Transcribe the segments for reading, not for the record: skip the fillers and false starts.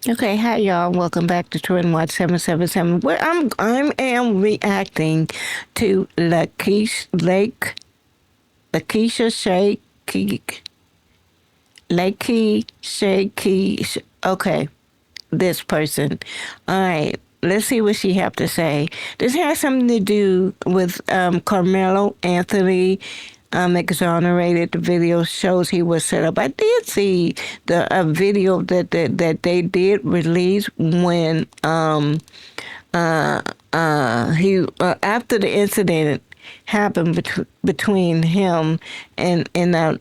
Okay, hi y'all. Welcome back to Twin Watch 777. Where I am reacting to Lakeisha Shake Lakey Shaky. Okay, this person. All right, let's see what she have to say. This has something to do with Carmelo Anthony. Exonerated. The video shows he was set up. I did see the video that they did release when he after the incident happened between him and that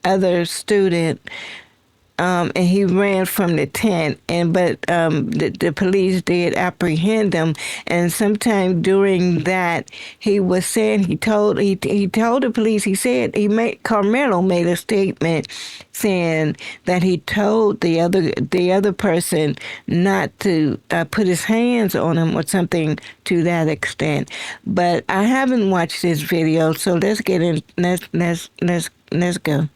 other student, and he ran from the tent. And but the police did apprehend him, and sometime during that, he was saying he told the police. He said he made Carmelo made a statement saying that he told the other person not to put his hands on him or something to that extent. But I haven't watched this video, so let's get in. Let's go.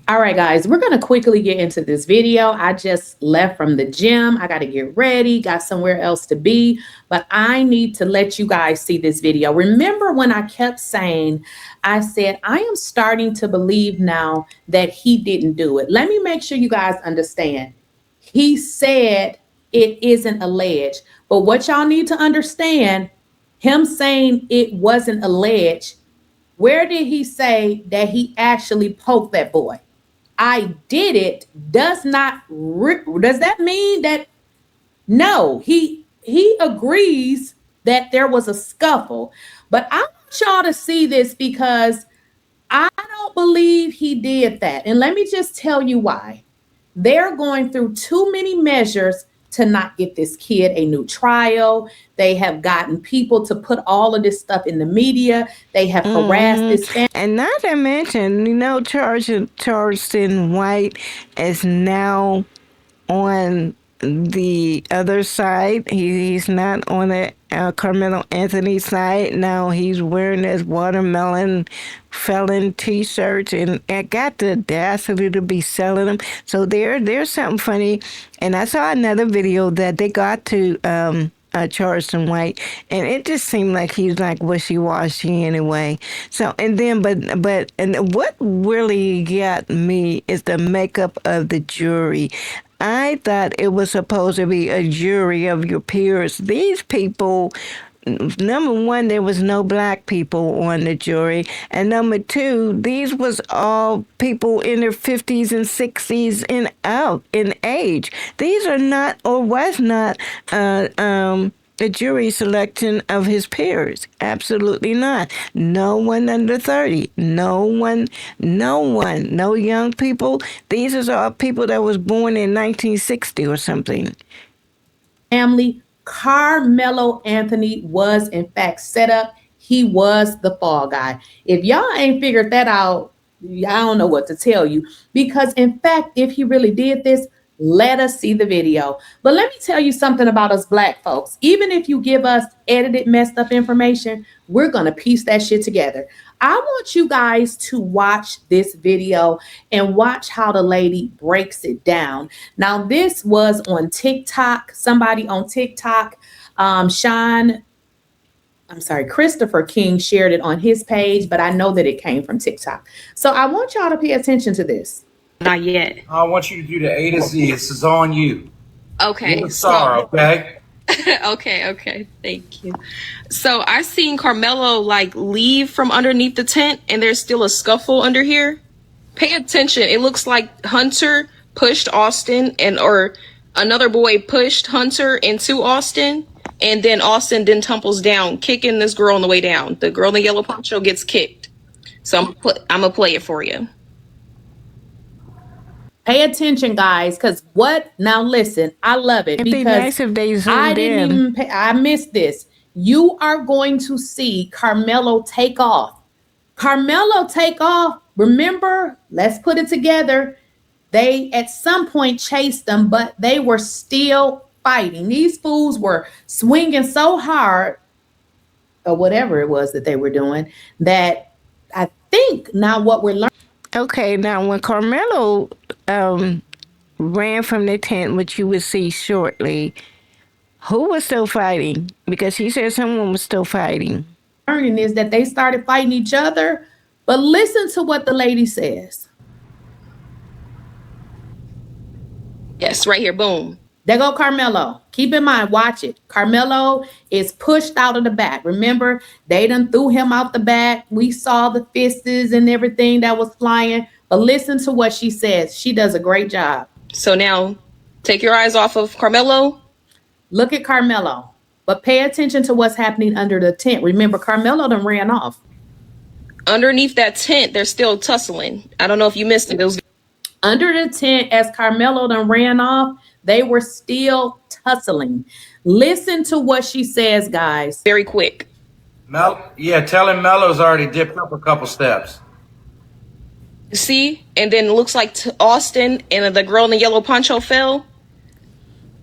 All right, guys, we're going to quickly get into this video. I just left from the gym. I got to get ready, got somewhere else to be, but I need to let you guys see this video. Remember when I kept saying, I said, I am starting to believe now that he didn't do it. Let me make sure you guys understand. He said it isn't alleged, but what y'all need to understand, him saying it wasn't alleged, where did he say that he actually poked that boy? I did it does that mean that no, he agrees that there was a scuffle. But I want y'all to see this because I don't believe he did that. And let me just tell you why. They're going through too many measures to not get this kid a new trial. They have gotten people to put all of this stuff in the media. They have harassed this family. And not to mention, Charleston White is now on the other side. He's not on the Carmelo Anthony side. Now he's wearing his watermelon felon T-shirts, and I got the audacity to be selling them. So there's something funny. And I saw another video that they got to Charleston White, and it just seemed like he's like wishy-washy anyway. So and then, and what really got me is the makeup of the jury. I thought it was supposed to be a jury of your peers. These people, number one, there was no black people on the jury, and number two, these was all people in their 50s and 60s and out in age. These are not, or was not, a jury selection of his peers. Absolutely not. No one under 30. No young people. These are all people that was born in 1960 or something. Family, Carmelo Anthony was in fact set up. He was the fall guy. If y'all ain't figured that out, I don't know what to tell you. Because in fact, if he really did this, let us see the video. But let me tell you something about us black folks. Even if you give us edited, messed up information, we're going to piece that shit together. I want you guys to watch this video and watch how the lady breaks it down. Now, this was on TikTok. Somebody on TikTok, Sean, I'm sorry, Christopher King shared it on his page, but I know that it came from TikTok. So I want y'all to pay attention to this. Not yet. I want you to do the A to Z. This is on you. Okay. You're the star, okay? Okay. Thank you. So I seen Carmelo like leave from underneath the tent, and there's still a scuffle under here. Pay attention. It looks like Hunter pushed Austin, or another boy pushed Hunter into Austin, and then Austin then tumbles down, kicking this girl on the way down. The girl in the yellow poncho gets kicked. So I'm gonna play it for you. Pay attention, guys, because what? Now listen, I love it It'd be because nice if they I zoomed didn't in. even pay, I missed this. You are going to see Carmelo take off. Carmelo take off. Remember, let's put it together. They at some point chased them, but they were still fighting. These fools were swinging so hard, or whatever it was that they were doing, that I think now what we're learning. Okay, now when Carmelo ran from the tent, which you would see shortly, who was still fighting? Because he said someone was still fighting. Learning is that they started fighting each other. But listen to what the lady says. Yes, right here. Boom. There go Karmelo. Keep in mind, watch it. Karmelo is pushed out of the back. Remember, they done threw him out the back. We saw the fists and everything that was flying. But listen to what she says. She does a great job. So now take your eyes off of Karmelo. Look at Karmelo. But pay attention to what's happening under the tent. Remember, Karmelo done ran off. Underneath that tent, they're still tussling. I don't know if you missed it. It was Under the tent, as Karmelo done ran off, they were still tussling. Listen to what she says, guys. very quick. Yeah, tell him Melo's already dipped up a couple steps. See? And then it looks like Austin and the girl in the yellow poncho fell.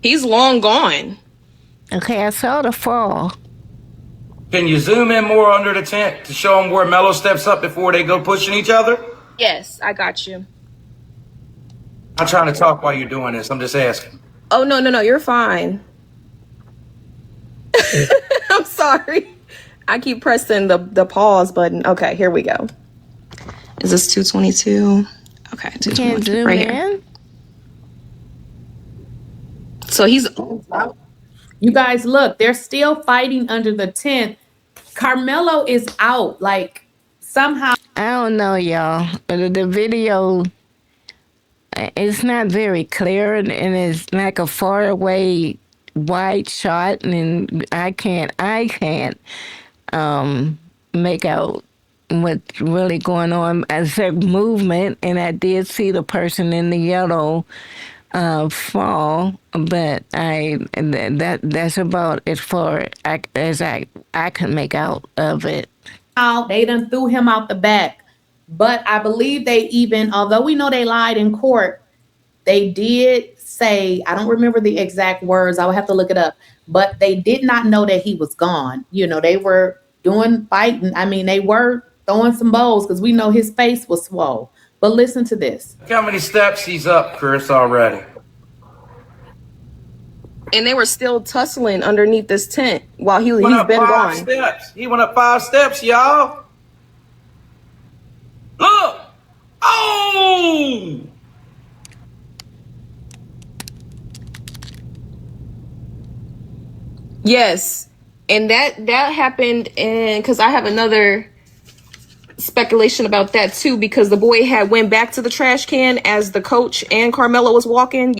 He's long gone. Okay, I saw the fall. Can you zoom in more under the tent to show him where Melo steps up before they go pushing each other? Yes, I got you. I'm trying to talk while you're doing this. I'm just asking. Oh, no, you're fine. I'm sorry. I keep pressing the pause button. Okay, here we go. Is this 222? Okay, 222 right here. So he's... You guys, look, they're still fighting under the tent. Karmelo is out. Like, somehow. I don't know, y'all. The video, it's not very clear, and it's like a far away wide shot, and I can't make out what's really going on. I said movement, and I did see the person in the yellow fall, but that's about as far as I can make out of it. They done threw him out the back. But I believe they even, although we know they lied in court, they did say, I don't remember the exact words, I would have to look it up, but they did not know that he was gone. You know, they were doing fighting. I mean, they were throwing some bowls because we know his face was swole. But listen to this. Look how many steps he's up, Chris, already. And they were still tussling underneath this tent while he's Went up been 5 gone. steps. He went up 5 steps, y'all. Look. Oh! Yes. And that happened because I have another speculation about that too, because the boy had went back to the trash can as the coach and Karmelo was walking.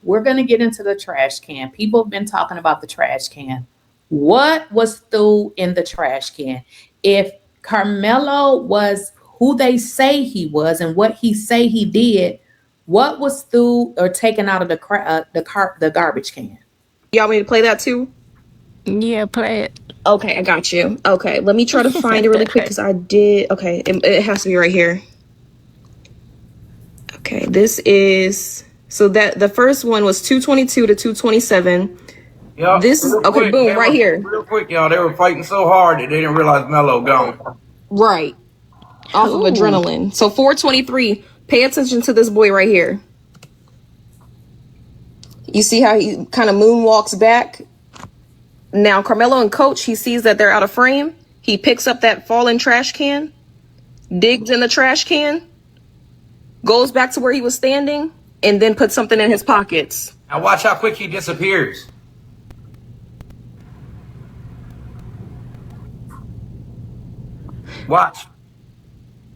We're going to get into the trash can. People have been talking about the trash can. What was through in the trash can? If Karmelo was who they say he was and what he say he did, what was through or taken out of the garbage can? Y'all want me to play that too? Yeah, play it. Okay, I got you. Okay, let me try to find it really quick because I did. Okay, it has to be right here. Okay, this is... So that the first one was 222 to 227. Yep. This is okay. Quick, Boom, right here. Real quick, y'all. They were fighting so hard that they didn't realize Melo gone. Right, off of adrenaline. So 423. Pay attention to this boy right here. You see how he kind of moonwalks back. Now Karmelo and Coach, he sees that they're out of frame. He picks up that fallen trash can, digs in the trash can, goes back to where he was standing, and then puts something in his pockets. Now watch how quick he disappears. Watch.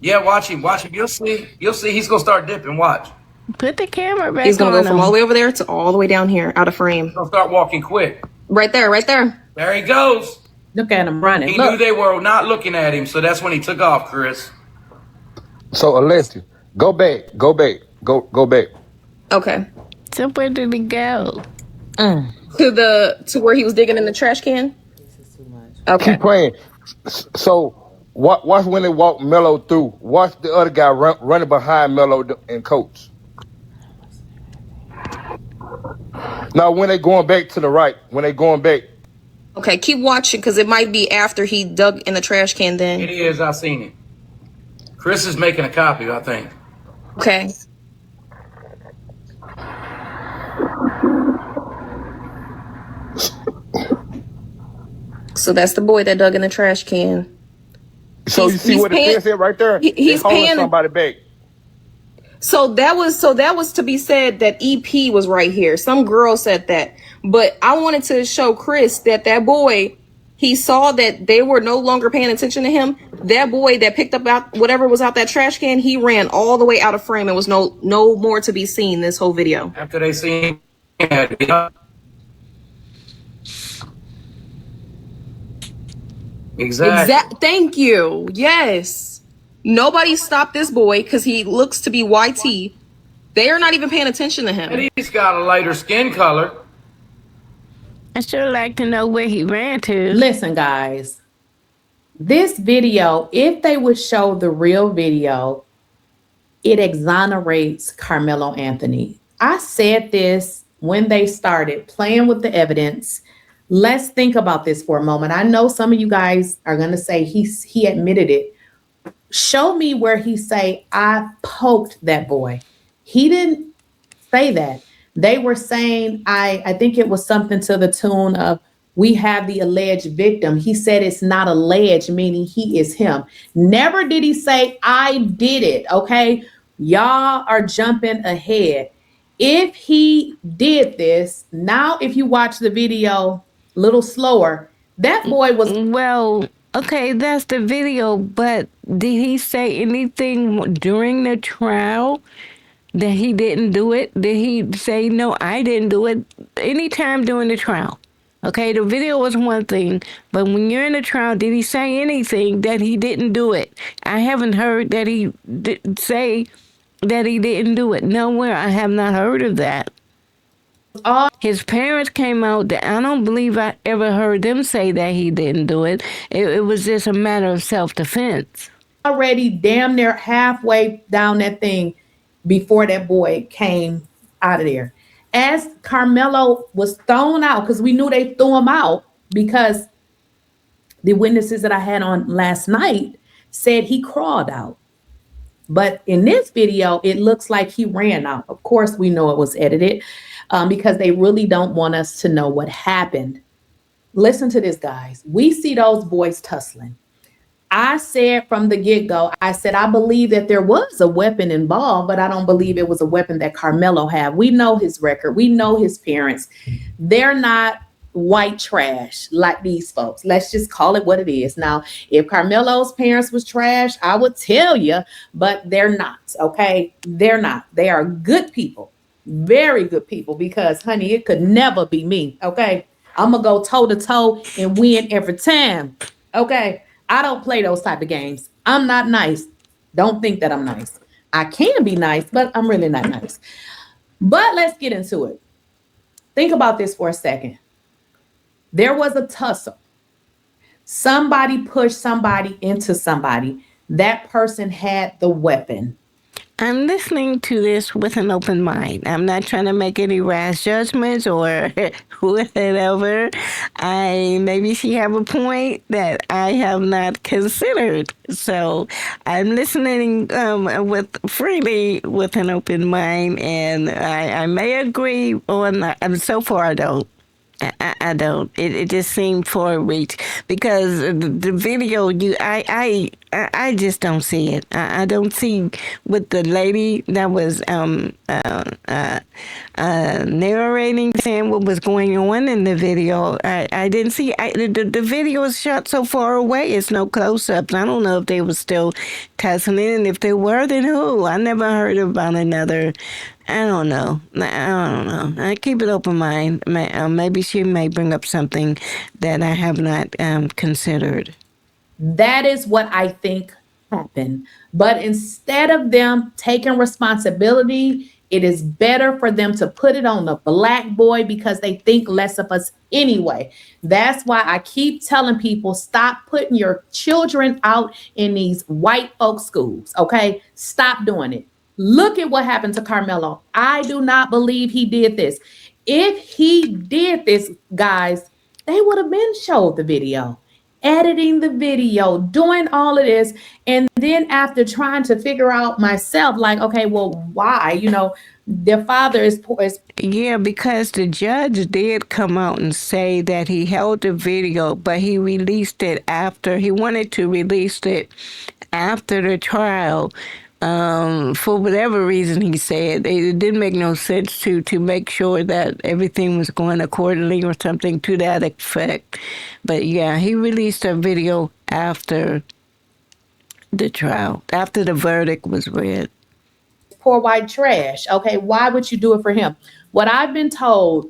Yeah, watch him. Watch him. You'll see. You'll see. He's gonna start dipping. Watch. Put the camera back. He's gonna on go from him. all the way over there to all the way down here, out of frame. He's gonna start walking quick. Right there, right there. There he goes. Look at him running. He Look. knew they were not looking at him, so that's when he took off, Chris. So Alessia, go back. Okay. So where did he go? To where he was digging in the trash can. Okay. Keep playing. So watch when they walk Melo through. Watch the other guy running behind Melo and Coach. Now when they going back to the right, Okay, keep watching because it might be after he dug in the trash can then. It is. I seen it. Chris is making a copy, I think. Okay. So that's the boy that dug in the trash can. So you see He's what it paying. says here right there? They He's holding paying. somebody back. So that was to be said that EP was right here. Some girl said that, but I wanted to show Chris that boy, he saw that they were no longer paying attention to him. That boy that picked up out whatever was out that trash can, he ran all the way out of frame and was no more to be seen this whole video. After they seen him, exactly. Thank you. Yes. Nobody stopped this boy because he looks to be YT. They are not even paying attention to him. And he's got a lighter skin color. I sure like to know where he ran to. Listen, guys, this video, if they would show the real video, it exonerates Karmelo Anthony. I said this when they started playing with the evidence. Let's think about this for a moment. I know some of you guys are going to say he admitted it. Show me where he say, I poked that boy. He didn't say that. They were saying, I think it was something to the tune of, we have the alleged victim. He said it's not alleged, meaning he is him. Never did he say, I did it. Okay. Y'all are jumping ahead. If he did this, now if you watch the video a little slower, that boy was. Well, okay, that's the video, but did he say anything during the trial that he didn't do it? Did he say, no, I didn't do it anytime during the trial? Okay, the video was one thing, but when you're in the trial, did he say anything that he didn't do it? I haven't heard that he say that he didn't do it. Nowhere. I have not heard of that. His parents came out. I don't believe I ever heard them say that he didn't do it. It was just a matter of self-defense. Already damn near halfway down that thing before that boy came out of there. As Karmelo was thrown out, because we knew they threw him out, because the witnesses that I had on last night said he crawled out. But in this video, it looks like he ran out. Of course, we know it was edited because they really don't want us to know what happened. Listen to this, guys. We see those boys tussling. I said from the get-go, I said, I believe that there was a weapon involved, but I don't believe it was a weapon that Karmelo had. We know his record. We know his parents. They're not white trash like these folks. Let's just call it what it is. Now, if Karmelo's parents was trash, I would tell you, but they're not, okay? They're not. They are good people, very good people, because, honey, it could never be me, okay? I'm going to go toe-to-toe and win every time, okay? I don't play those type of games. I'm not nice. Don't think that I'm nice. I can be nice, but I'm really not nice. But let's get into it. Think about this for a second. There was a tussle. Somebody pushed somebody into somebody. That person had the weapon. I'm listening to this with an open mind. I'm not trying to make any rash judgments or whatever. Maybe she have a point that I have not considered. So I'm listening with freely with an open mind, and I may agree on. So far, I don't. I don't. It just seemed for a reach because the video I just don't see it. I don't see with the lady that was narrating, saying what was going on in the video. I didn't see. The video is shot so far away. It's no close-ups. I don't know if they were still tussling, and if they were, then who? I never heard about another. I don't know. I keep it open mind. Maybe she may bring up something that I have not considered. That is what I think happened. But instead of them taking responsibility, it is better for them to put it on the black boy because they think less of us anyway. That's why I keep telling people, stop putting your children out in these white folk schools, okay? Stop doing it. Look at what happened to Karmelo. I do not believe he did this. If he did this, guys, they would have been showed the video. editing the video, doing all of this. And then after trying to figure out myself, like, okay, well, why? Their father is Yeah, because the judge did come out and say that he held the video, but he released it after. He wanted to release it after the trial. For whatever reason, he said it didn't make no sense to make sure that everything was going accordingly or something to that effect. But yeah, he released a video after the trial, after the verdict was read. poor white trash. Okay, why would you do it for him? What I've been told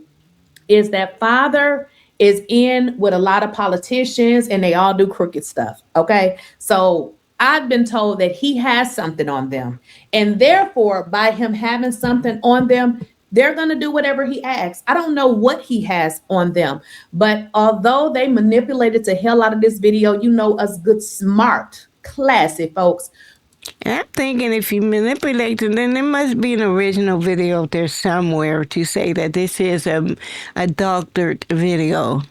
is that father is in with a lot of politicians and they all do crooked stuff. Okay. So I've been told that he has something on them. And therefore, by him having something on them, they're going to do whatever he asks. I don't know what he has on them, but although they manipulated the hell out of this video, us good, smart, classy folks. And I'm thinking if you manipulate it, then there must be an original video there somewhere to say that this is a doctored video.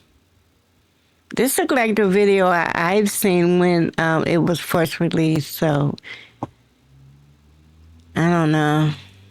This looked like the video I've seen when it was first released, so I don't know.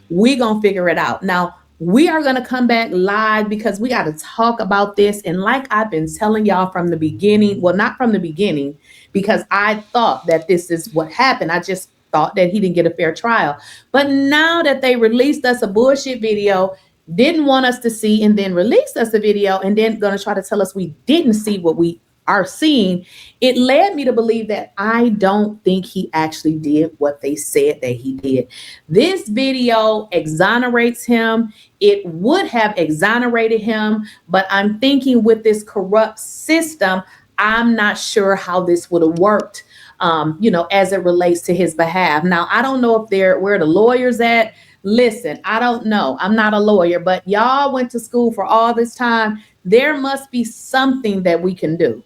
We gonna figure it out. Now we are gonna come back live because we got to talk about this. And like I've been telling y'all from the beginning, well, not from the beginning, because I thought that this is what happened. I just thought that he didn't get a fair trial. But now that they released us a bullshit video, didn't want us to see, and then released us a video, and then gonna try to tell us we didn't see what we are seeing, it led me to believe that I don't think he actually did what they said that he did. This video exonerates him. It would have exonerated him, but I'm thinking with this corrupt system, I'm not sure how this would have worked, as it relates to his behalf. Now, I don't know if where the lawyers at. Listen, I don't know. I'm not a lawyer, but y'all went to school for all this time. There must be something that we can do.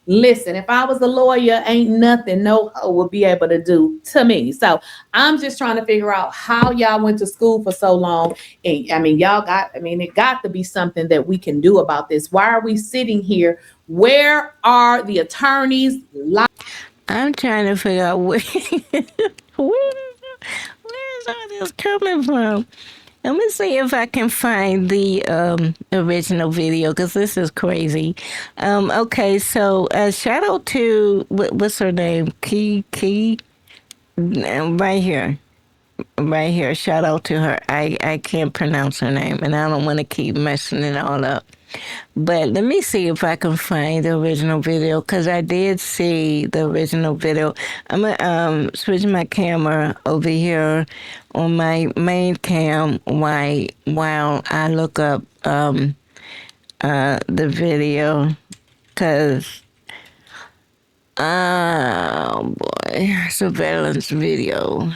Listen, if I was a lawyer, ain't nothing no hoe would be able to do to me. So I'm just trying to figure out how y'all went to school for so long. And it got to be something that we can do about this. Why are we sitting here? Where are the attorneys? I'm trying to figure out where's all this coming from. Let me see if I can find the original video because this is crazy. Okay, so shout out to what's her name? Key, right here. Right here. Shout out to her. I can't pronounce her name and I don't want to keep messing it all up. But let me see if I can find the original video because I did see the original video. I'm going to switch my camera over here on my main cam while I look up the video because, oh boy, surveillance video.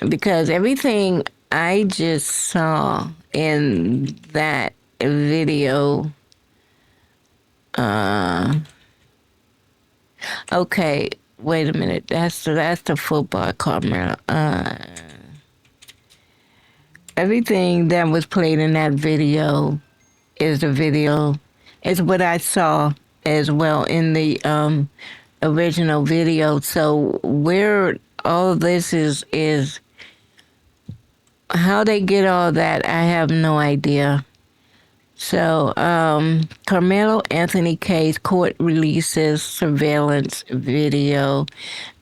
Because everything I just saw in that video, okay, wait a minute, that's the football camera. Everything that was played in that video is what I saw as well in the original video. So where all this is how they get all that, I have no idea. So, Carmelo Anthony case court releases surveillance video.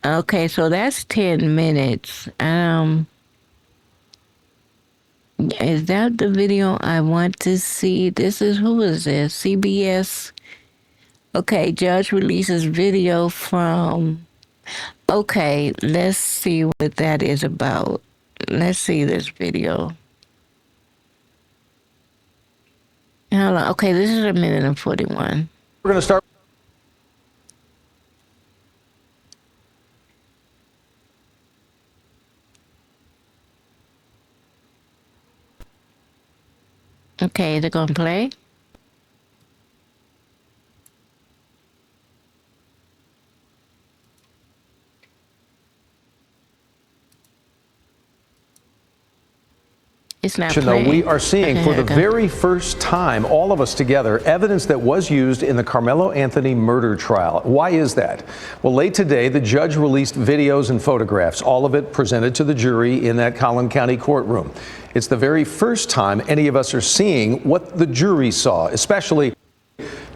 Okay, so that's 10 minutes. Is that the video I want to see? Who is this? CBS. Okay, judge releases video from. Okay, let's see what that is about. Let's see this video. Hold on. Okay, this is a minute and 41. We're going to start. Okay, they're gonna play. It's not Though playing. we are seeing Okay, for here the it go. very first time, all of us together, evidence that was used in the Karmelo Anthony murder trial. Why is that? Well, late today, the judge released videos and photographs, all of it presented to the jury in that Collin County courtroom. It's the very first time any of us are seeing what the jury saw, especially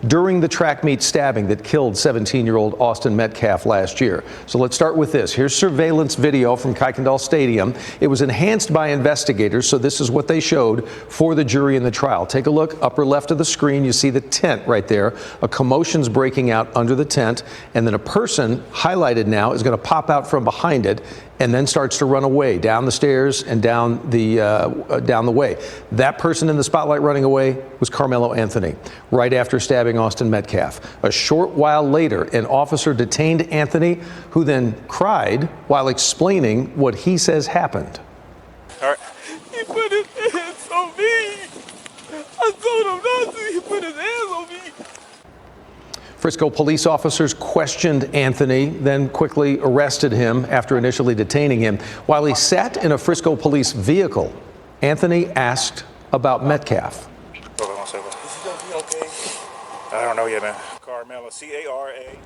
during the track meet stabbing that killed 17-year-old Austin Metcalf last year. So let's start with this. Here's surveillance video from Kuykendall Stadium. It was enhanced by investigators, so this is what they showed for the jury in the trial. Take a look, upper left of the screen, you see the tent right there. A commotion's breaking out under the tent, and then a person, highlighted now, is going to pop out from behind it and then starts to run away down the stairs and down the way. That person in the spotlight running away was Karmelo Anthony, right after stabbing Austin Metcalf. A short while later, an officer detained Anthony, who then cried while explaining what he says happened. All right. He put his hands on me. I told him not to. He put his hands on me. Frisco police officers questioned Anthony, then quickly arrested him after initially detaining him. While he sat in a Frisco police vehicle, Anthony asked about Metcalf. Hold on 1 second. Is he gonna be okay? I don't know yet, man. Karmelo, C-A-R-A.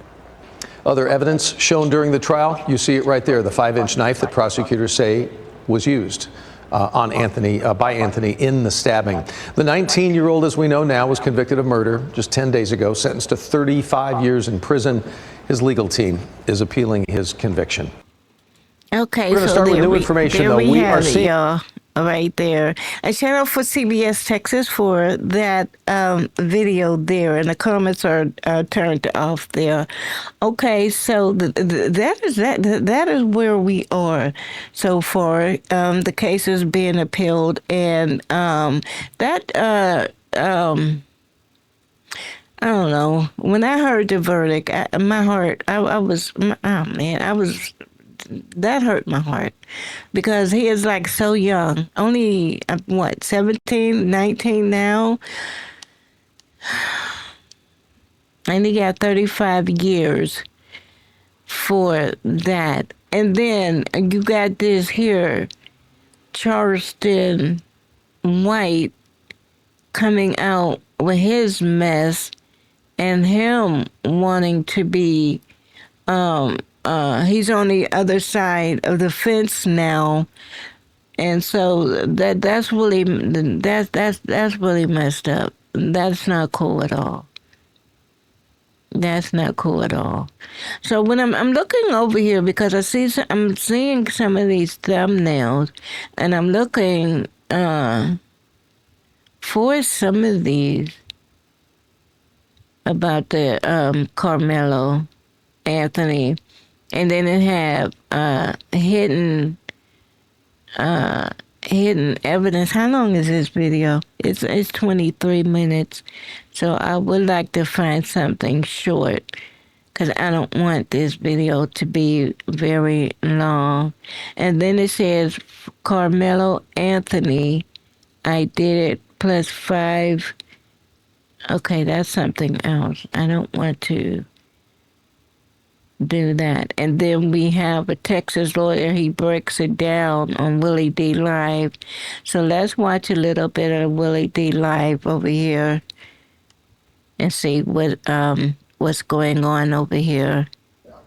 Other evidence shown during the trial, you see it right there, the 5-inch knife that prosecutors say was used by Anthony in the stabbing. The 19-year-old, as we know now, was convicted of murder just 10 days ago, sentenced to 35 years in prison. His legal team is appealing his conviction. Okay, We're going to so start with there new we- information, there though. We We have are it, seeing. y'all, right there. A shout out for CBS Texas for that video there, and the comments are turned off there. Okay, so that is where we are so far. The case is being appealed, and I don't know. When I heard the verdict, my heart, I was, oh man, that hurt my heart because he is like so young, only 17, 19 now, and he got 35 years for that. And then you got this here, Charleston White coming out with his mess and him wanting to be he's on the other side of the fence now, and so that's really messed up. That's not cool at all. That's not cool at all. So when I'm looking over here because I'm seeing some of these thumbnails, and I'm looking for some of these about the Karmelo Anthony. And then it have hidden evidence. How long is this video? It's 23 minutes. So I would like to find something short because I don't want this video to be very long. And then it says Karmelo Anthony, I did it +5. Okay, that's something else. I don't want to do that. And then we have a Texas lawyer. He breaks it down on Willie D Live. So let's watch a little bit of Willie D Live over here and see what's going on over here.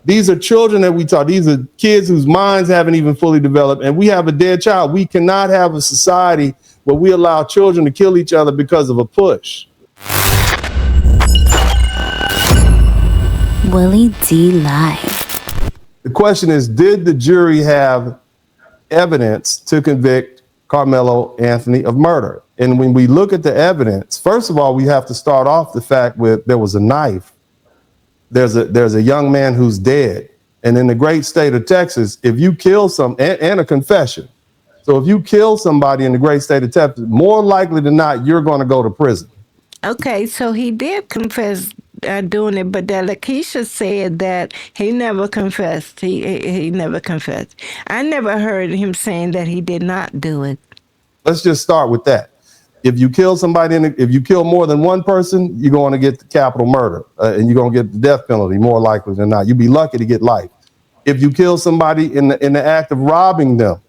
These are children that we taught. These are kids whose minds haven't even fully developed, and we have a dead child. We cannot have a society where we allow children to kill each other because of a push. Willie D Live. The question is, did the jury have evidence to convict Karmelo Anthony of murder? And when we look at the evidence, first of all, we have to start off the fact with there was a knife. There's a young man who's dead. And in the great state of Texas, if you kill and a confession. So if you kill somebody in the great state of Texas, more likely than not, you're going to go to prison. Okay, so he did confess doing it, but that Lakeisha said that he never confessed. He never confessed. I never heard him saying that he did not do it. Let's just start with that. If you kill somebody, if you kill more than one person, you're going to get the capital murder, and you're going to get the death penalty more likely than not. You'd be lucky to get life. If you kill somebody in the act of robbing them,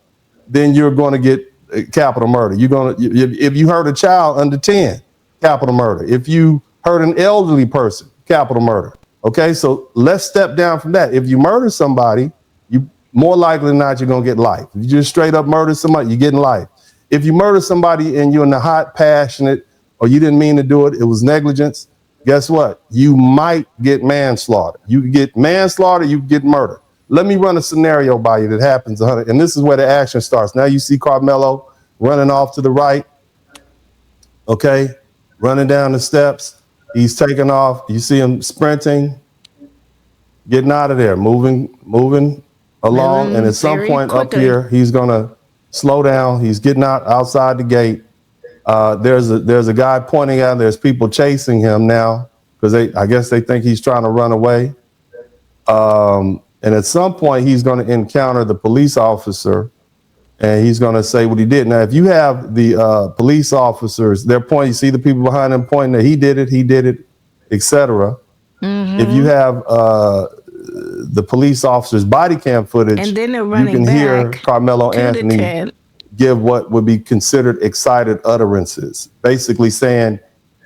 then you're going to get capital murder. If you hurt a child under 10, capital murder. If you hurt an elderly person, capital murder. Okay, so let's step down from that. If you murder somebody, you more likely than not, you're gonna get life. If you just straight up murder somebody, you're getting life. If you murder somebody and you're in the hot, passionate, or you didn't mean to do it, it was negligence, guess what? You might get manslaughter. You can get manslaughter, you can get murder. Let me run a scenario by you that happens, and this is where the action starts. Now you see Karmelo running off to the right, okay, running down the steps. He's taking off. You see him sprinting, getting out of there, moving along. And at some very point up quickly. here, he's gonna slow down. He's getting outside the gate. There's a guy pointing out. There's people chasing him now because I guess they think he's trying to run away. And at some point, he's going to encounter the police officer, and he's going to say what he did. Now, if you have the police officers, they're pointing. You see the people behind them pointing that he did it, etc. If you have the police officer's body cam footage, And then they're you running can hear back Karmelo to the Anthony tent. give what would be considered excited utterances, basically saying,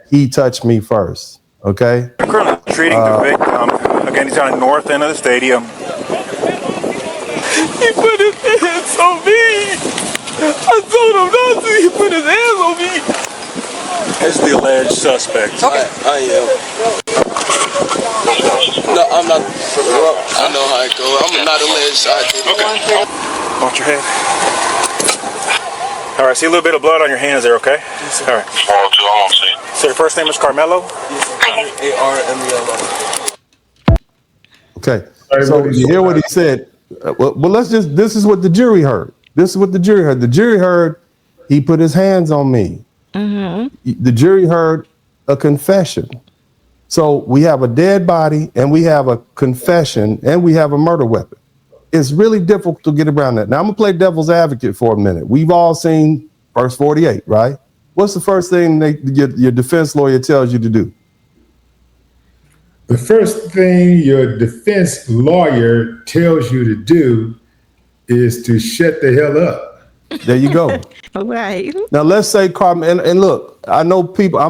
he touched me first, okay? We're currently treating the victim. Again, he's on the north end of the stadium. He put his hands on me. I told him not to. He put his hands on me. As the alleged suspect. I am. No, I'm not. I know how it goes. I'm not alleged. Okay. Watch your head. All right, see a little bit of blood on your hands there, okay? All right. So your first name is Karmelo? Karmelo. Okay. So you hear what he said. Well, this is what the jury heard. The jury heard he put his hands on me. The jury heard a confession. So we have a dead body, and we have a confession, and we have a murder weapon. It's really difficult to get around that. Now, I'm going to play devil's advocate for a minute. We've all seen verse 48, right? What's the first thing your defense lawyer tells you to do? The first thing your defense lawyer tells you to do is to shut the hell up. There you go. Right. Now, let's say Carmen, and look, I know people,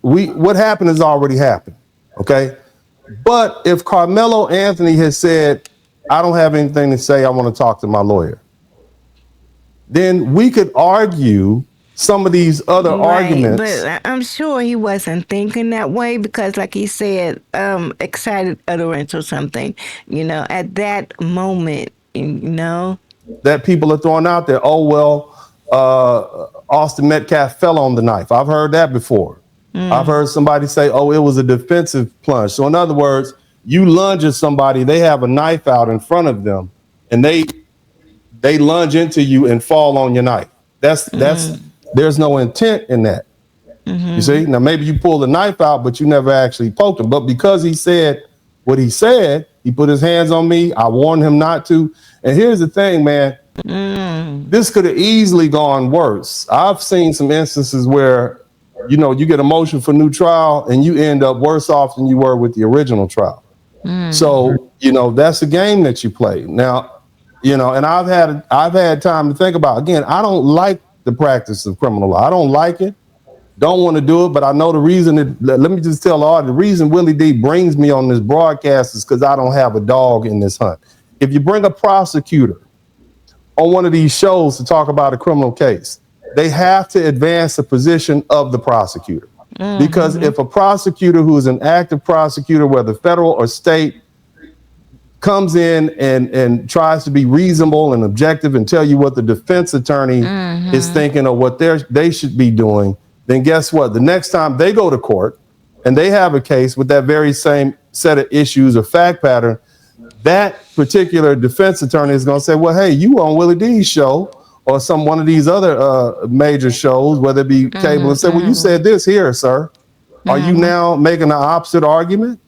what happened has already happened, okay? But if Karmelo Anthony has said, I don't have anything to say, I want to talk to my lawyer, then we could argue some of these other arguments. But I'm sure he wasn't thinking that way because, like he said, excited utterance or something, at that moment, that people are throwing out there. Oh, well, Austin Metcalf fell on the knife. I've heard that before. I've heard somebody say, oh, it was a defensive plunge. So in other words, you lunge at somebody, they have a knife out in front of them, and they lunge into you and fall on your knife. There's no intent in that. You see? Now, maybe you pull the knife out, but you never actually poked him. But because he said what he said, he put his hands on me. I warned him not to. And here's the thing, man. This could have easily gone worse. I've seen some instances where, you get a motion for new trial and you end up worse off than you were with the original trial. So, that's a game that you play. Now, and I've had time to think about, again, I don't like the practice of criminal law. I don't like it. Don't want to do it, but I know the reason. Let me just tell all the reason Willie D brings me on this broadcast is because I don't have a dog in this hunt. If you bring a prosecutor on one of these shows to talk about a criminal case, they have to advance the position of the prosecutor. Because if a prosecutor who is an active prosecutor, whether federal or state, comes in and tries to be reasonable and objective and tell you what the defense attorney is thinking or what they should be doing, then guess what? The next time they go to court and they have a case with that very same set of issues or fact pattern, that particular defense attorney is going to say, well, hey, you on Willie D's show or one of these other major shows, whether it be cable, and say, well, you said this here, sir. Are you now making the opposite argument?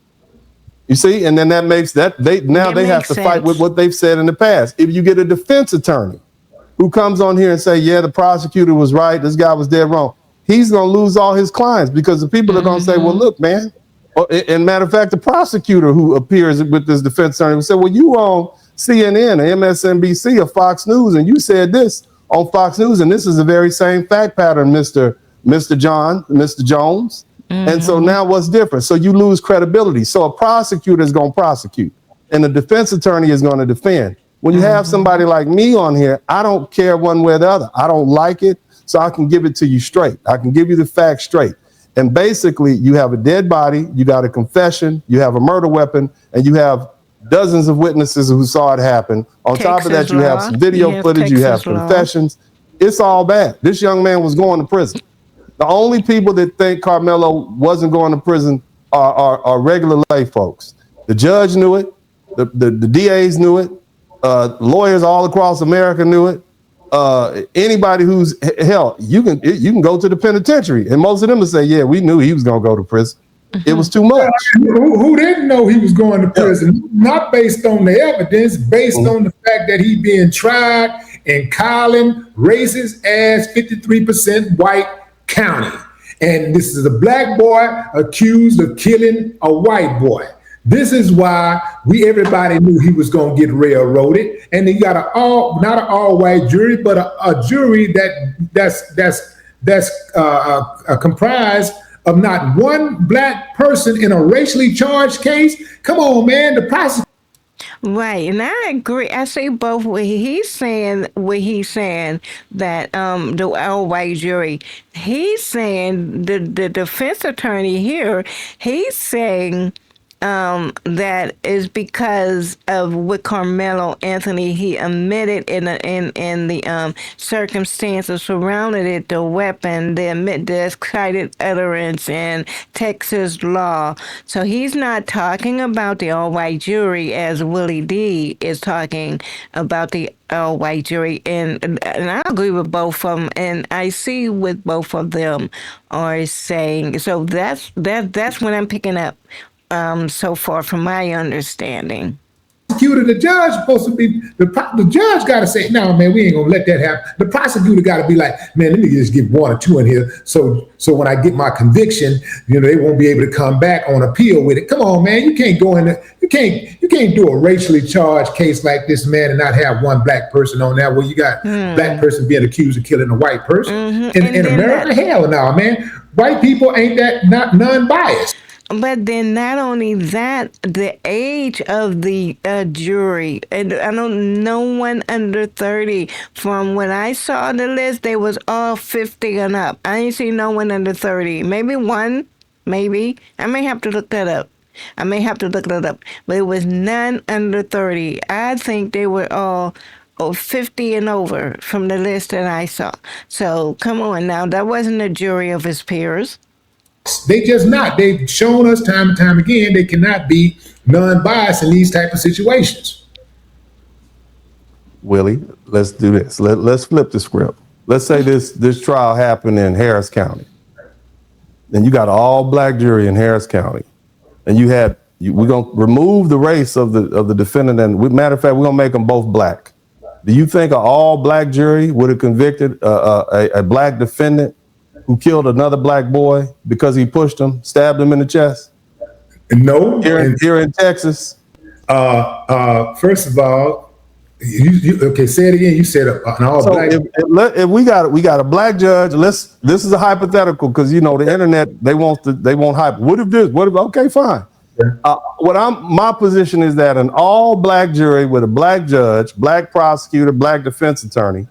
You see, and then that makes they have to fight with what they've said in the past. If you get a defense attorney who comes on here and say, yeah, the prosecutor was right, this guy was dead wrong, he's going to lose all his clients because the people are going to say, well, look, man. And matter of fact, the prosecutor who appears with this defense attorney will say, well, you on CNN or MSNBC or Fox News and you said this. on Fox News, and this is the very same fact pattern, Mr. Jones. And so now what's different? So you lose credibility. So a prosecutor is going to prosecute and the defense attorney is going to defend. When you have somebody like me on here, I don't care one way or the other. I don't like it, so I can give it to you straight. I can give you the facts straight. And basically, you have a dead body, you got a confession, you have a murder weapon, and you have dozens of witnesses who saw it happen. On top of that, you have some video footage, you have confessions. It's all bad. This young man was going to prison. The only people that think Karmelo wasn't going to prison are regular lay folks. The judge knew it. The DAs knew it. Lawyers all across America knew it. Anybody who's hell, you can go to the penitentiary, and most of them will say, "Yeah, we knew he was going to go to prison. It was too much." Who didn't know he was going to prison? Not based on the evidence, based on the fact that he being tried in Collin, racist ass 53% white county, and this is a black boy accused of killing a white boy. This is why everybody knew he was going to get railroaded, and he got not an all white jury, but a jury that's comprised of not one black person in a racially charged case. Come on, man, the prosecutor. Right, and I agree. I see both what he's saying that the all white jury. He's saying the defense attorney here. He's saying that is because of what Karmelo Anthony he admitted in the circumstances surrounding it, the weapon, the excited utterance, and Texas law. So he's not talking about the all-white jury as Willie D is talking about the all-white jury, and I agree with both of them, and I see what both of them are saying. So that's what I'm picking up. So far from my understanding. The judge supposed to be the judge got to say, no, man, we ain't gonna let that happen. The prosecutor got to be like, man, let me just get one or two in here, so when I get my conviction, they won't be able to come back on appeal with it. Come on, man, you can't go in there, you can't do a racially charged case like this, man, and not have one black person on there where you got black person being accused of killing a white person. In America, hell no, man, white people ain't not non-biased. But then not only that, the age of the jury, and I don't know one under 30. From when I saw the list, they was all 50 and up. I ain't seen no one under 30. Maybe one, maybe. I may have to look that up. But it was none under 30. I think they were all 50 and over from the list that I saw. So come on now, that wasn't a jury of his peers. They just not. They've shown us time and time again they cannot be non-biased in these type of situations. Willie, let's do this. Let's flip the script. Let's say this trial happened in Harris County. Then you got an all black jury in Harris County, and we're gonna remove the race of the defendant, and matter of fact, we're gonna make them both black. Do you think an all black jury would have convicted a black defendant who killed another black boy because he pushed him, stabbed him in the chest? No. Here in Texas? First of all, okay, say it again. You said an all black. If we got a black judge, this is a hypothetical, because the internet, they want hype. What if this? Okay, fine. My position is that an all black jury with a black judge, black prosecutor, black defense attorney,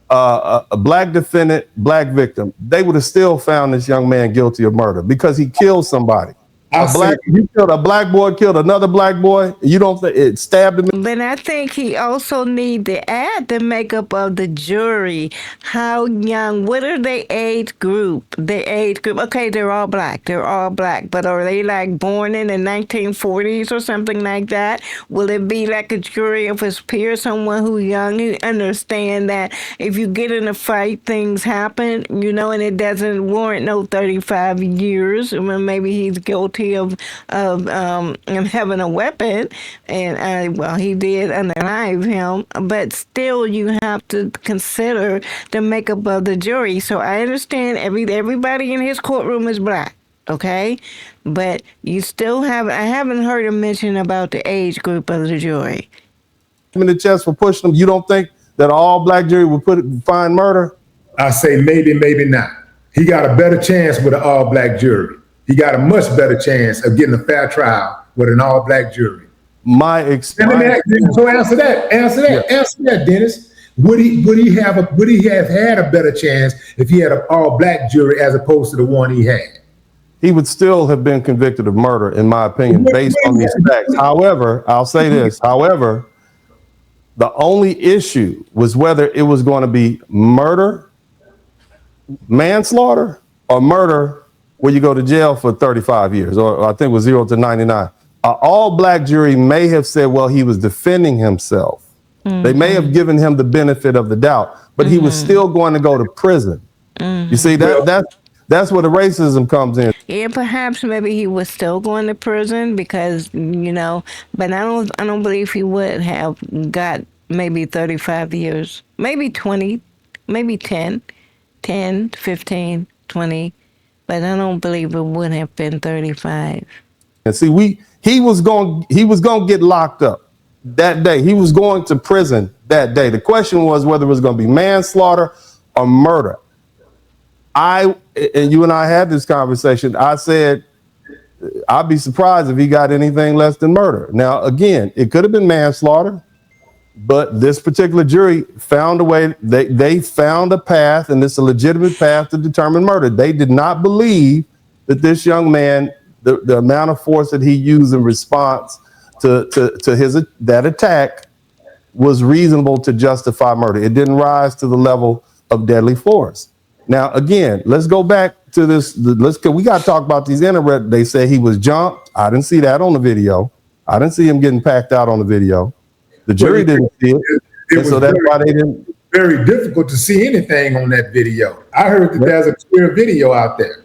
a black defendant, black victim, they would have still found this young man guilty of murder because he killed somebody. You killed a black boy, killed another black boy. You don't think it stabbed him? But I think he also need to add the makeup of the jury. How young? What are their age group? Okay, they're all black. But are they like born in the 1940s or something like that? Will it be like a jury of his peers, someone who's young, who understand that if you get in a fight, things happen, and it doesn't warrant no 35 years. Maybe he's guilty of having a weapon, and he did unalive him, but still you have to consider the makeup of the jury. So I understand everybody in his courtroom is black, okay, but you still I haven't heard a mention about the age group of the jury. In the chest for pushing him. You don't think that all black jury would find murder? I say maybe, maybe not. He got a better chance with an all-black jury. He got a much better chance of getting a fair trial with an all-black jury. My experience. So answer that, Dennis. Would he have had a better chance if he had an all-black jury as opposed to the one he had? He would still have been convicted of murder, in my opinion, based on these facts. However, I'll say this. However, the only issue was whether it was going to be murder, manslaughter, or murder where you go to jail for 35 years, or I think it was 0 to 99. An all-black jury may have said, well, he was defending himself. They may have given him the benefit of the doubt, but he was still going to go to prison. You see, that's where the racism comes in. Yeah, perhaps maybe he was still going to prison because, but I don't believe he would have got maybe 35 years, maybe 20, maybe 10, 15, 20, but I don't believe it would have been 35. And see, he was going to get locked up that day. He was going to prison that day. The question was whether it was going to be manslaughter or murder. And you and I had this conversation. I said, I'd be surprised if he got anything less than murder. Now, again, it could have been manslaughter, but this particular jury found a way. They found a path, and it's a legitimate path to determine murder. They did not believe that this young man, the amount of force that he used in response to that attack was reasonable to justify murder. It didn't rise to the level of deadly force. Now, again, let's go back to this. We got to talk about these internet. They say he was jumped. I didn't see that on the video. I didn't see him getting packed out on the video. The jury didn't see it. So that's why they didn't. Very difficult to see anything on that video. I heard that there's a clear video out there.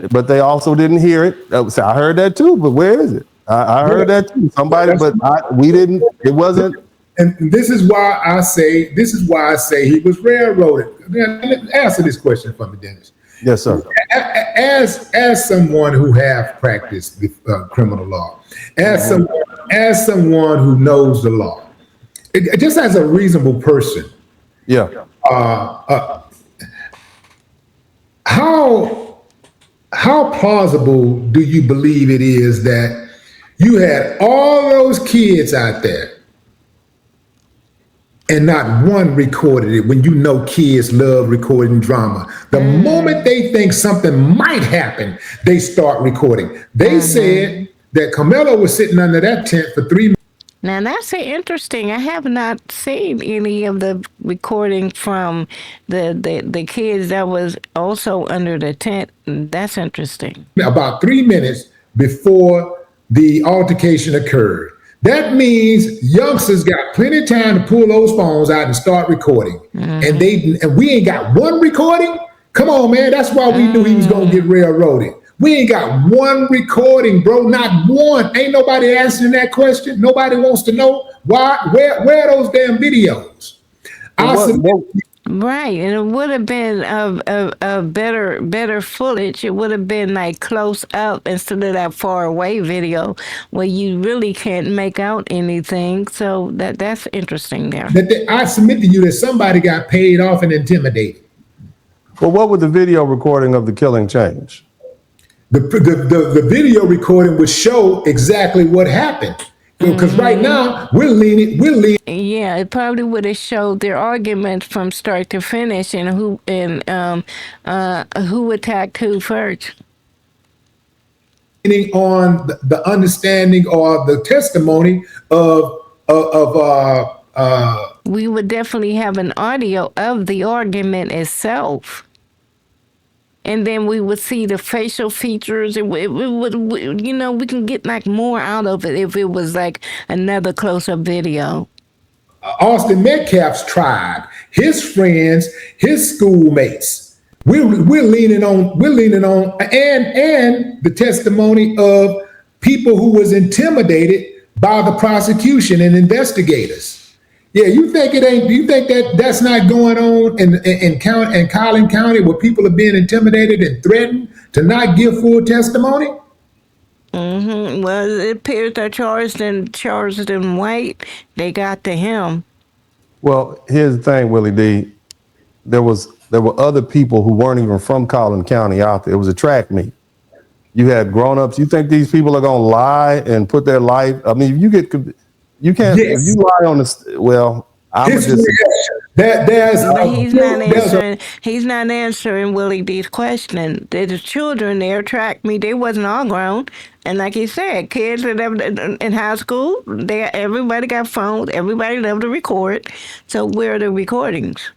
But they also didn't hear it. So I heard that too, but where is it? I heard that too. Somebody, we didn't. It wasn't. And this is why I say he was railroaded. Answer this question for me, Dennis. Yes, sir. As someone who have practiced with criminal law, as someone who knows the law, just as a reasonable person, how plausible do you believe it is that you had all those kids out there and not one recorded it, when you know kids love recording drama? The moment they think something might happen, they start recording. They said that Karmelo was sitting under that tent for 3 months. Now that's interesting. I have not seen any of the recording from the kids that was also under the tent. That's interesting. About 3 minutes before the altercation occurred. That means youngsters got plenty of time to pull those phones out and start recording. And we ain't got one recording? Come on, man. That's why we knew he was going to get railroaded. We ain't got one recording, bro. Not one. Ain't nobody answering that question. Nobody wants to know why. Where are those damn videos? Right, and it would have been a better footage. It would have been like close up instead of that far away video where you really can't make out anything. So that's interesting there. I submit to you that somebody got paid off and intimidated. Well, what would the video recording of the killing change? The video recording would show exactly what happened. Because right now we're leaning. Yeah, it probably would have showed their argument from start to finish and who attacked who first. On the understanding or the testimony of. We would definitely have an audio of the argument itself. And then we would see the facial features. It would, we can get like more out of it if it was like another close-up video. Austin Metcalf's tribe, his friends, his schoolmates. We're leaning on, and the testimony of people who was intimidated by the prosecution and investigators. Yeah, you think it ain't? You think that's not going on in Collin County, where people are being intimidated and threatened to not give full testimony? Well, it appears that charged in White, they got to him. Well, here's the thing, Willie D. There were other people who weren't even from Collin County out there. It was a track meet. You had grown-ups. You think these people are gonna lie and put their life? I mean, you can't. If you lie on this, well, I would just. But he's not answering. He's not answering Willie D's question. The children there tracked me. They wasn't all grown, and like he said, kids that in high school, everybody got phones. Everybody loved to record. So where are the recordings?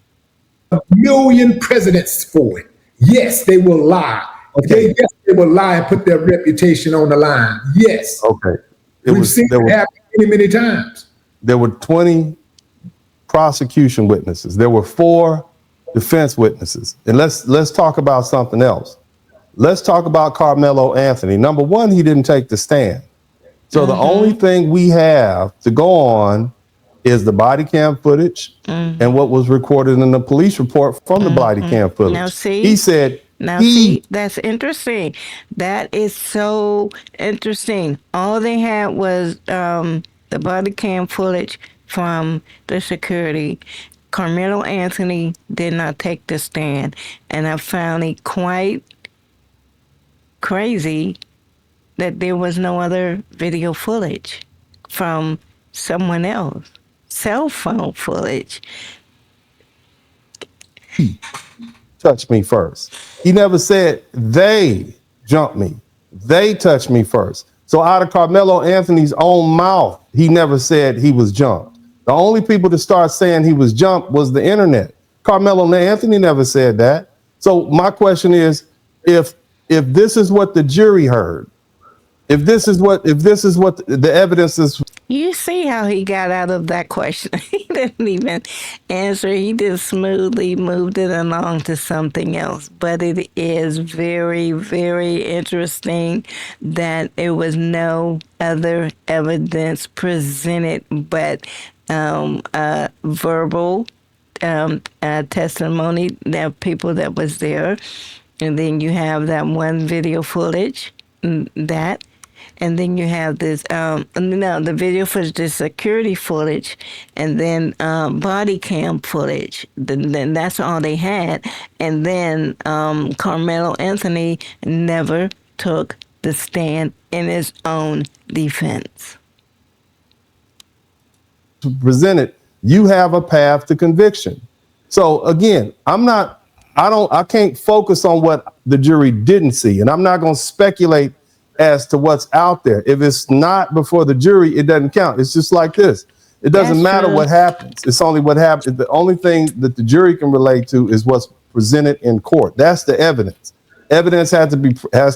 A million presidents for it. Yes, they will lie. Okay. Yes, they will lie and put their reputation on the line. Yes. Okay. We've seen it happen many, many times. There were 20 prosecution witnesses. There were 4 defense witnesses. And let's talk about something else. Let's talk about Karmelo Anthony. Number one, he didn't take the stand. So the only thing we have to go on is the body cam footage and what was recorded in the police report from the body cam footage. Now see, he said, see, that's interesting. That is so interesting. All they had was the body cam footage from the security. Karmelo Anthony did not take the stand, and I found it quite crazy that there was no other video footage from someone else. Cell phone footage. touched me first. He never said they jumped me. They touched me first. So out of Karmelo Anthony's own mouth, he never said he was jumped. The only people to start saying he was jumped was the internet. Karmelo Anthony never said that. So my question is, if this is what the jury heard, if this is what the evidence is. You see how he got out of that question. He didn't even answer. He just smoothly moved it along to something else. But it is very, very interesting that there was no other evidence presented but verbal testimony that people that was there. And then you have that one video footage, that. And then you have this, the video footage, the security footage, and then body cam footage. Then that's all they had. And then Karmelo Anthony never took the stand in his own defense. Presented, you have a path to conviction. So again, I can't focus on what the jury didn't see, and I'm not going to speculate as to what's out there. If it's not before the jury, it doesn't count. It's just like this. It doesn't matter what happens. It's only what happens. The only thing that the jury can relate to is what's presented in court. That's the evidence. Evidence has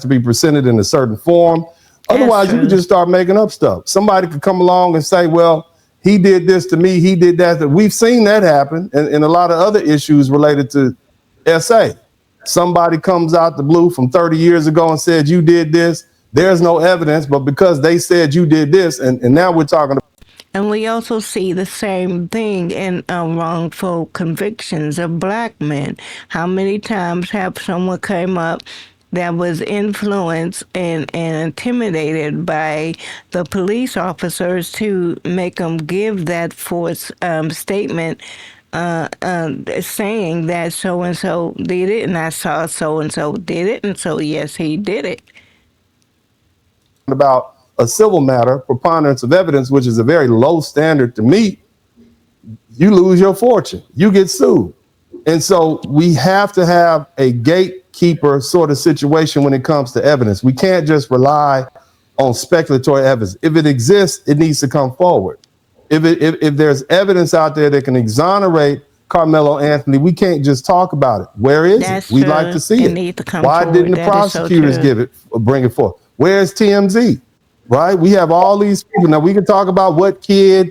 to be presented in a certain form. Otherwise, you can just start making up stuff. Somebody could come along and say, well, he did this to me, he did that. We've seen that happen in a lot of other issues related to SA. Somebody comes out the blue from 30 years ago and said, you did this. There's no evidence, but because they said you did this, and now we're talking about. And we also see the same thing in wrongful convictions of black men. How many times have someone came up that was influenced and intimidated by the police officers to make them give that false statement saying that so-and-so did it, and I saw so-and-so did it, and so yes, he did it. About a civil matter, preponderance of evidence, which is a very low standard to meet, you lose your fortune, you get sued. And so we have to have a gatekeeper sort of situation when it comes to evidence. We can't just rely on speculatory evidence. If it exists, it needs to come forward. If there's evidence out there that can exonerate Karmelo Anthony, we can't just talk about it. Where is it? We'd like to see it. Why didn't the prosecutors bring it forth? Where's TMZ? Right? We have all these people. Now we can talk about what kid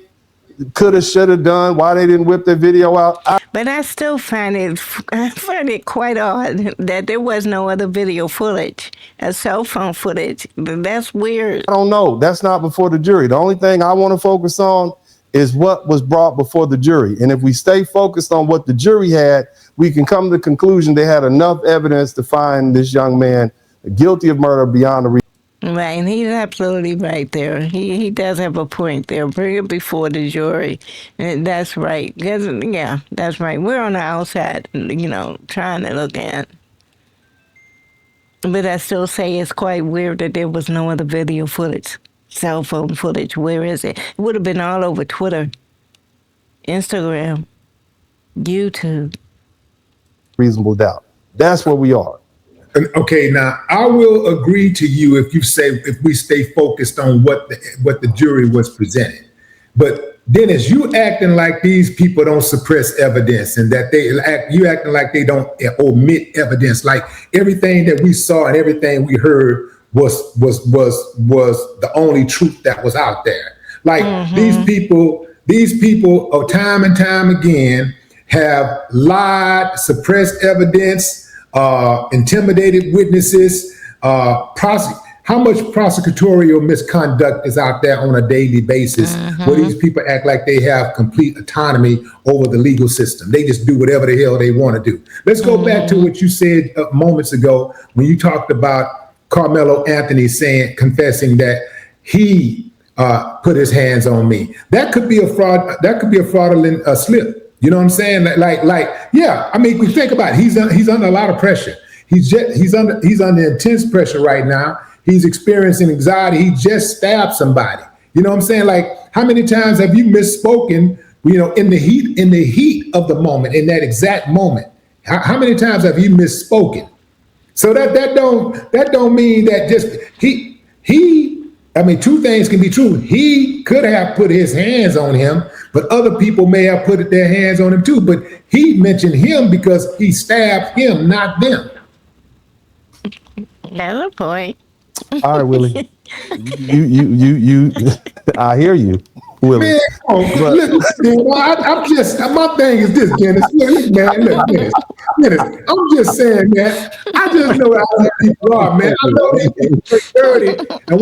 could have, should have done, why they didn't whip their video out. But I still find it quite odd that there was no other video footage, cell phone footage. That's weird. I don't know. That's not before the jury. The only thing I want to focus on is what was brought before the jury. And if we stay focused on what the jury had, we can come to the conclusion they had enough evidence to find this young man guilty of murder beyond a reason. Right, and he's absolutely right there. He does have a point there. Bring it before the jury, and that's right. 'Cause, yeah, that's right. We're on the outside, trying to look at. But I still say it's quite weird that there was no other video footage, cell phone footage. Where is it? It would have been all over Twitter, Instagram, YouTube. Reasonable doubt. That's where we are. Okay, now I will agree to you if we stay focused on what the jury was presented. But Dennis, you acting like these people don't suppress evidence and that you acting like they don't omit evidence. Like everything that we saw and everything we heard was the only truth that was out there. Like these people time and time again have lied, suppressed evidence, intimidated witnesses, how much prosecutorial misconduct is out there on a daily basis where these people act like they have complete autonomy over the legal system. They just do whatever the hell they want to do. Let's go back to what you said moments ago when you talked about Karmelo Anthony confessing that he put his hands on me. That could be a fraud. That could be a fraudulent slip. You know what I'm saying? Yeah. I mean, we think about it. He's under a lot of pressure. He's under intense pressure right now. He's experiencing anxiety. He just stabbed somebody. You know what I'm saying? Like, how many times have you misspoken? In the heat of the moment, in that exact moment. How many times have you misspoken? So that don't mean that just he. I mean, two things can be true. He could have put his hands on him, but other people may have put their hands on him too. But he mentioned him because he stabbed him, not them. That's a point. All right, Willie. You I hear you, Willie. Man, my thing is this, Dennis. Look, Dennis. I'm just saying, man. I just know how these people are, man. I know these people are dirty. And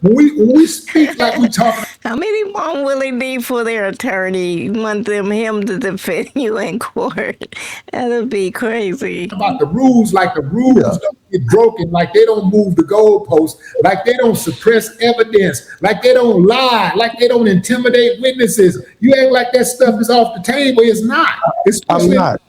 when we speak like we talk. How many want Willie D for their attorney? You want him to defend you in court? That'd be crazy. About the rules, like the rules don't get broken, like they don't move the goalposts, like they don't suppress evidence, like they don't lie, like they don't intimidate witnesses. You act like that stuff is off the table. It's not. I'm not.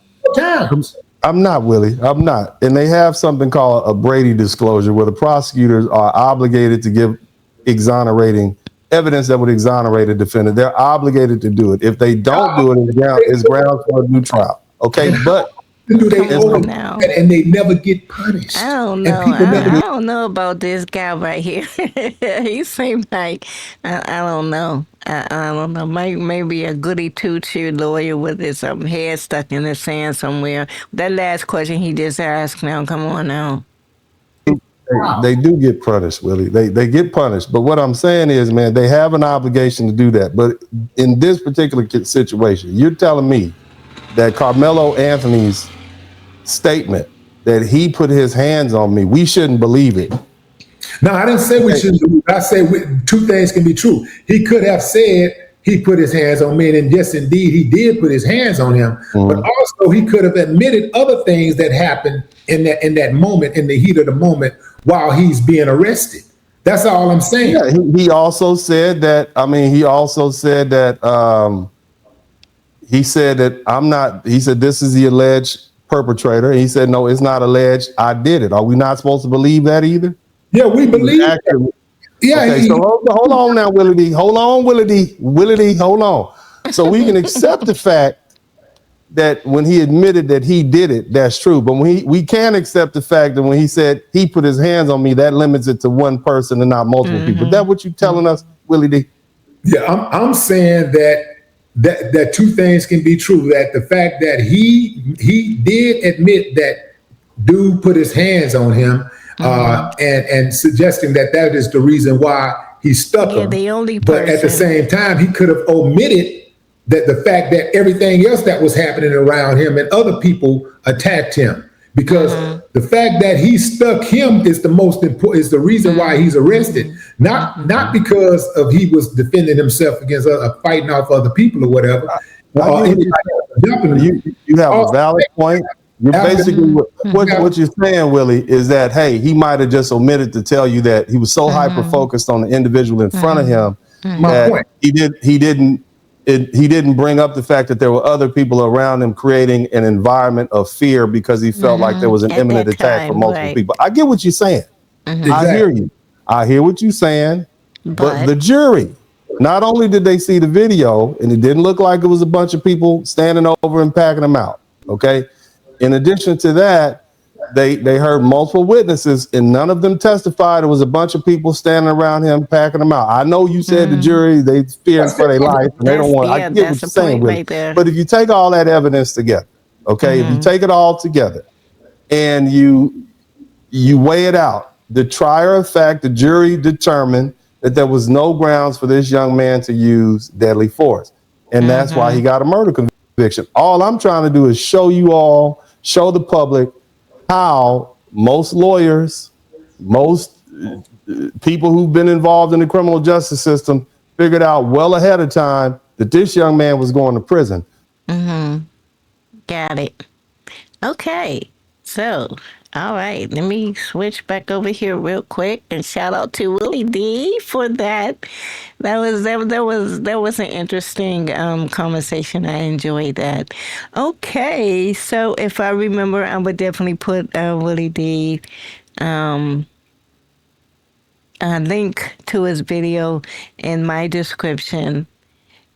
I'm not, Willie. I'm not. And they have something called a Brady disclosure where the prosecutors are obligated to give exonerating evidence that would exonerate a defendant. They're obligated to do it. If they don't do it, it's grounds for a new trial. Okay, but do they now? And they never get punished. I don't know. I don't know about this guy right here. He seems like I don't know. I don't know. Maybe a goody two-shoe lawyer with his head stuck in the sand somewhere. That last question he just asked. Now, come on now. They do get punished, Willie. They get punished. But what I'm saying is, man, they have an obligation to do that. But in this particular situation, you're telling me that Karmelo Anthony's statement that he put his hands on me, we shouldn't believe it. No, I didn't say we shouldn't believe it. I said two things can be true. He could have said he put his hands on me, and yes, indeed, he did put his hands on him. But also, he could have admitted other things that happened in that moment, in the heat of the moment, while he's being arrested. That's all I'm saying. Yeah, he also said that. I mean, he also said that. He said that I'm not. He said this is the alleged perpetrator. He said no, it's not alleged. I did it. Are we not supposed to believe that either? Yeah, we believe that. Yeah. Okay, so hold on now, Willie D. Hold on, Willie D. Willie D. Hold on. So we can accept the fact that when he admitted that he did it, that's true. But we can't accept the fact that when he said he put his hands on me, that limits it to one person and not multiple people. Is that what you're telling us, Willie D? Yeah, I'm saying that two things can be true. That the fact that he did admit that dude put his hands on him, and suggesting that is the reason why he stuck him. The only but at the same time, he could have omitted that the fact that everything else that was happening around him and other people attacked him, because the fact that he stuck him is the most important, is the reason why he's arrested. Not because of he was defending himself against fighting off other people or whatever. You have a valid point. You're After basically Yeah. what you're saying, Willie, is that hey, he might have just omitted to tell you that he was so hyper focused on the individual in front of him my that point. he didn't bring up the fact that there were other people around him creating an environment of fear because he felt like there was an At imminent that attack from time, multiple right. people. I get what you're saying. I Exactly. hear you. I hear what you're saying. But But the jury, not only did they see the video and it didn't look like it was a bunch of people standing over and packing them out. Okay. In addition to that, they heard multiple witnesses and none of them testified. It was a bunch of people standing around him packing them out. I know you said the jury, they fearing for their life and they don't want, I get what that's you're the saying, point Willie. right there. But if you take all that evidence together, okay, if you take it all together and you weigh it out, the trier of fact, the jury determined that there was no grounds for this young man to use deadly force. And that's why he got a murder conviction. All I'm trying to do is show you all, show the public how most lawyers, most people who've been involved in the criminal justice system figured out well ahead of time that this young man was going to prison. Got it. Okay. So, all right. Let me switch back over here real quick and shout out to Willie D for that. That was an interesting conversation. I enjoyed that. Okay. So if I remember, I would definitely put Willie D a link to his video in my description.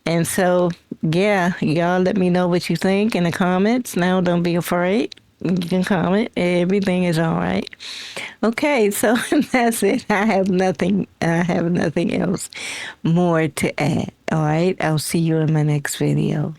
And so, yeah, y'all let me know what you think in the comments. Now, don't be afraid. You can comment. Everything is all right. Okay, so that's it. I have nothing. I have nothing else more to add. All right. I'll see you in my next video.